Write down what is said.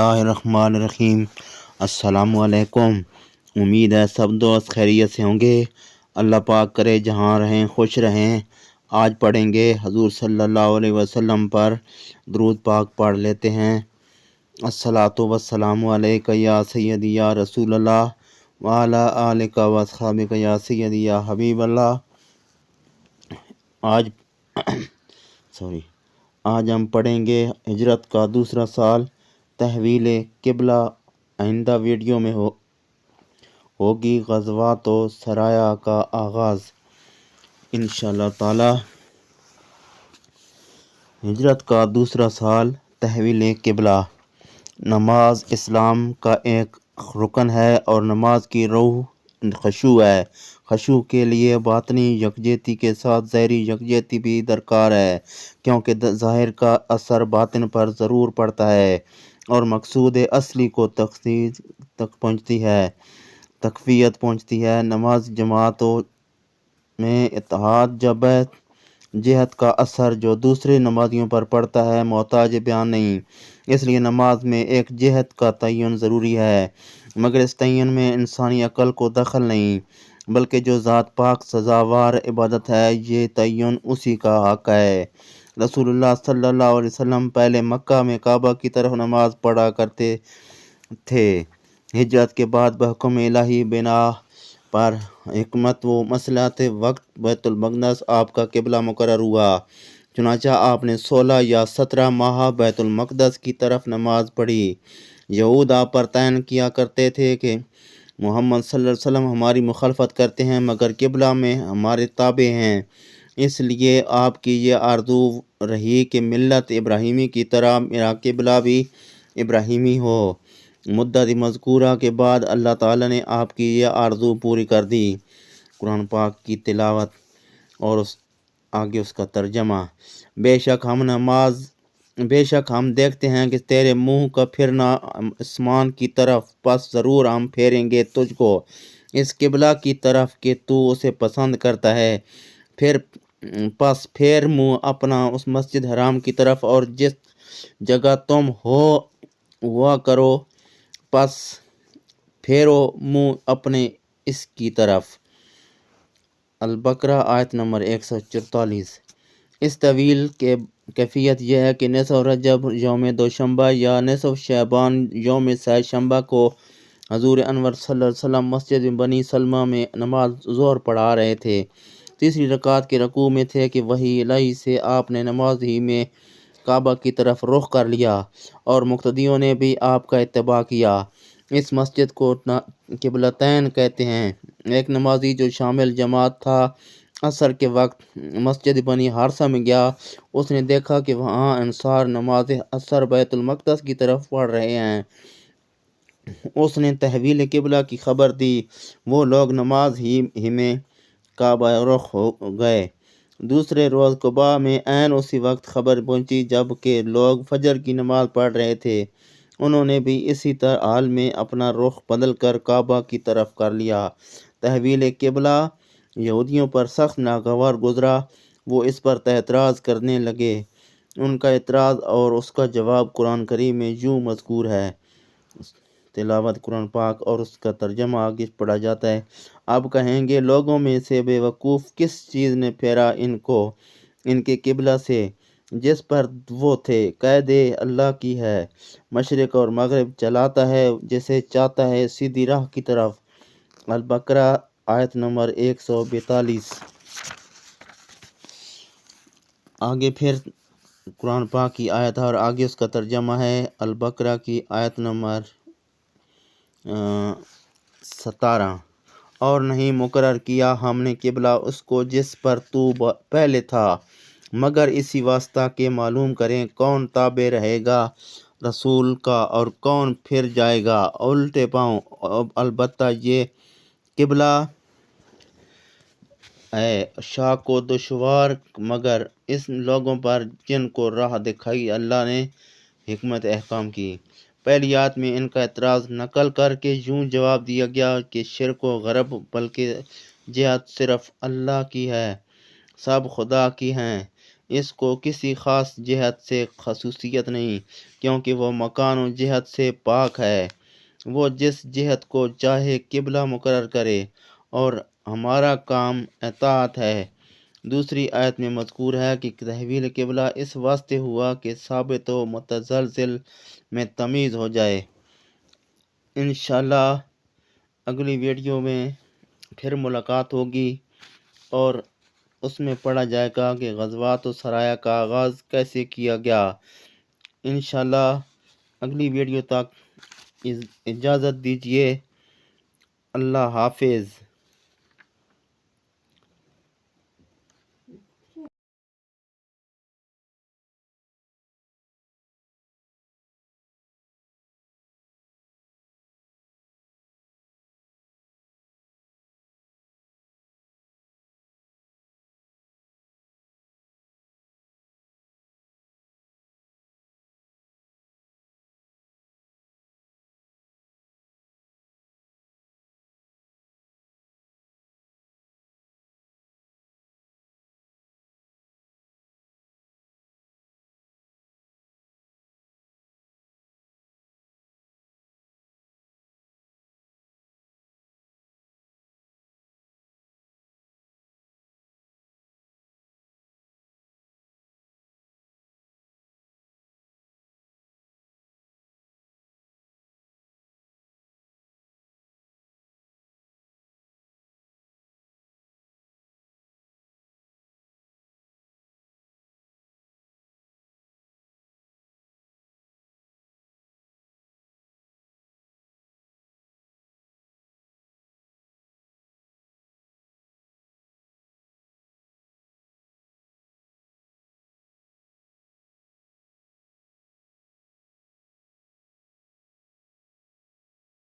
اللہ الرحمن الرحیم۔ السلام علیکم۔ امید ہے سب دوست خیریت سے ہوں گے۔ اللہ پاک کرے جہاں رہیں خوش رہیں۔ آج پڑھیں گے حضور صلی اللہ علیہ وسلم پر درود پاک پڑھ لیتے ہیں۔ الصلاۃ والسلام علیک یا سیدی یا رسول اللہ وعلی آلک و اصحابک یا سیدی یا حبیب اللہ۔ آج ہم پڑھیں گے ہجرت کا دوسرا سال، تحویل قبلہ۔ آئندہ ویڈیو میں ہوگی غزوات و سرایا کا آغاز انشاءاللہ تعالی۔ ہجرت کا دوسرا سال، تحویل قبلہ۔ نماز اسلام کا ایک رکن ہے اور نماز کی روح خشوع ہے۔ خشوع کے لیے باطنی یکجہتی کے ساتھ ظاہری یکجہتی بھی درکار ہے، کیونکہ ظاہر کا اثر باطن پر ضرور پڑتا ہے اور مقصود اصلی کو تقویت پہنچتی ہے۔ نماز جماعتوں میں اتحاد جہت کا اثر جو دوسرے نمازیوں پر پڑتا ہے محتاج بیان نہیں، اس لیے نماز میں ایک جہت کا تعین ضروری ہے، مگر اس تعین میں انسانی عقل کو دخل نہیں، بلکہ جو ذات پاک سزاوار عبادت ہے یہ تعین اسی کا حق ہے۔ رسول اللہ صلی اللہ علیہ وسلم پہلے مکہ میں کعبہ کی طرف نماز پڑھا کرتے تھے۔ ہجرت کے بعد بحکم الہی بنا پر حکمت و مصلحت وقت بیت المقدس آپ کا قبلہ مقرر ہوا، چنانچہ آپ نے 16 یا 17 ماہ بیت المقدس کی طرف نماز پڑھی۔ یہود آپ پر تعین کیا کرتے تھے کہ محمد صلی اللہ علیہ وسلم ہماری مخالفت کرتے ہیں مگر قبلہ میں ہمارے تابع ہیں، اس لیے آپ کی یہ آرزو رہی کہ ملت ابراہیمی کی طرح میرا قبلہ بھی ابراہیمی ہو۔ مدت مذکورہ کے بعد اللہ تعالیٰ نے آپ کی یہ آرزو پوری کر دی۔ قرآن پاک کی تلاوت اور آگے اس کا ترجمہ۔ بے شک ہم دیکھتے ہیں کہ تیرے منہ کا پھرنا آسمان کی طرف، پس ضرور ہم پھیریں گے تجھ کو اس قبلہ کی طرف کہ تو اسے پسند کرتا ہے، پس پھیر منہ اپنا اس مسجد حرام کی طرف، اور جس جگہ تم ہوا کرو پس پھیرو منہ اپنے اس کی طرف۔ البقرہ آیت نمبر 144۔ اس طویل کے کیفیت یہ ہے کہ نصف رجب یوم دوشنبہ یا نصف شعبان یوم سہ شنبہ کو حضور انور صلی اللہ علیہ وسلم مسجد بنی سلمہ میں نماز ظہر پڑھا رہے تھے، تیسری رکعت کے رکوع میں تھے کہ وحی الہی سے آپ نے نماز ہی میں کعبہ کی طرف رخ کر لیا اور مقتدیوں نے بھی آپ کا اتباع کیا۔ اس مسجد کو قبلتین کہتے ہیں۔ ایک نمازی جو شامل جماعت تھا عصر کے وقت مسجد بنی حارثہ میں گیا، اس نے دیکھا کہ وہاں انصار نماز عصر بیت المقدس کی طرف پڑھ رہے ہیں۔ اس نے تحویل قبلہ کی خبر دی، وہ لوگ نماز ہی میں کعبہ رخ ہو گئے۔ دوسرے روز قباء میں عین اسی وقت خبر پہنچی جب کہ لوگ فجر کی نماز پڑھ رہے تھے، انہوں نے بھی اسی حال میں اپنا رخ بدل کر کعبہ کی طرف کر لیا۔ تحویل قبلہ یہودیوں پر سخت ناگوار گزرا، وہ اس پر اعتراض کرنے لگے۔ ان کا اعتراض اور اس کا جواب قرآن کریم میں یوں مذکور ہے۔ تلاوت قرآن پاک اور اس کا ترجمہ آگے پڑھا جاتا ہے۔ اب کہیں گے لوگوں میں سے بے وقوف کس چیز نے پھیرا ان کو ان کے قبلہ سے جس پر وہ تھے؟ قید اللہ کی ہے، مشرق اور مغرب چلاتا ہے جسے چاہتا ہے سیدھی راہ کی طرف۔ البقرہ آیت نمبر 142۔ آگے پھر قرآن پاک کی آیت اور آگے اس کا ترجمہ ہے۔ البقرہ کی آیت نمبر 17۔ اور نہیں مقرر کیا ہم نے قبلہ اس کو جس پر تو پہلے تھا، مگر اسی واسطہ کہ معلوم کریں کون تابع رہے گا رسول کا اور کون پھر جائے گا الٹے پاؤں۔ البتہ یہ قبلہ ہے شاق و دشوار مگر اس لوگوں پر جن کو راہ دکھائی اللہ نے حکمت احکام کی۔ پہلی آیت میں ان کا اعتراض نقل کر کے یوں جواب دیا گیا کہ شرک و غرب بلکہ جہت صرف اللہ کی ہے، سب خدا کی ہیں، اس کو کسی خاص جہت سے خصوصیت نہیں، کیونکہ وہ مکان و جہت سے پاک ہے۔ وہ جس جہت کو چاہے قبلہ مقرر کرے، اور ہمارا کام اطاعت ہے۔ دوسری آیت میں مذکور ہے کہ تحویل قبلہ اس واسطے ہوا کہ ثابت و متزلزل میں تمیز ہو جائے۔ انشاءاللہ اگلی ویڈیو میں پھر ملاقات ہوگی، اور اس میں پڑھا جائے گا کہ غزوات و سرایا کا آغاز کیسے کیا گیا۔ انشاءاللہ اگلی ویڈیو تک اجازت دیجیے۔ اللہ حافظ۔